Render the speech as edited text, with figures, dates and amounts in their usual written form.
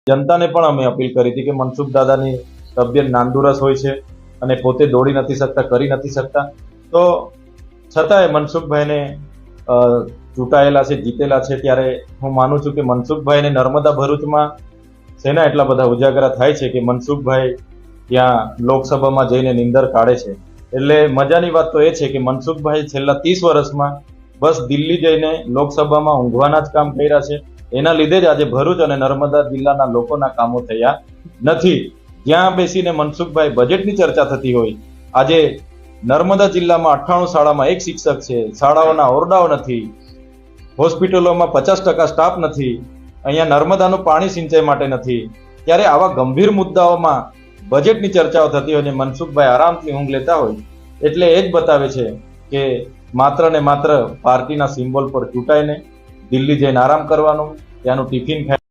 જનતાને પણ અમે અપીલ કરી હતી કે મનસુખ દાદાની તબિયત નાંદુરસ્ત હોય છે અને પોતે દોડી નથી શકતા, કરી નથી શકતા, તો છતાંય મનસુખભાઈને ચૂંટાયેલા છે, જીતેલા છે, ત્યારે હું માનું છું કે મનસુખભાઈને નર્મદા ભરૂચમાં શેના એટલા બધા ઉજાગરા થાય છે કે મનસુખભાઈ ત્યાં લોકસભામાં જઈને નિંદર કાઢે છે. એટલે મજાની વાત તો એ છે કે મનસુખભાઈ છેલ્લા 30 વર્ષમાં બસ દિલ્હી જઈને લોકસભામાં ઊંઘવાના જ કામ કર્યા છે. એના લીધે જ આજે ભરૂચ અને નર્મદા જિલ્લાના લોકોના કામો થયા નથી. જ્યાં બેસીને મનસુખભાઈ બજેટની ચર્ચા થતી હોય, આજે નર્મદા જિલ્લામાં 98 શાળામાં એક શિક્ષક છે, શાળાઓના ઓરડાઓ નથી, હોસ્પિટલોમાં 50% સ્ટાફ નથી, અહીંયા નર્મદાનું પાણી સિંચાઈ માટે નથી, ત્યારે આવા ગંભીર મુદ્દાઓમાં બજેટની ચર્ચાઓ થતી હોય અને મનસુખભાઈ આરામથી ઊંઘ લેતા હોય, એટલે એ જ બતાવે છે કે માત્ર ને માત્ર પાર્ટીના સિમ્બોલ પર ચૂંટાઈને દિલ્હી જઈને આરામ કરવાનું, ત્યાંનું ટિફિન ખાઈ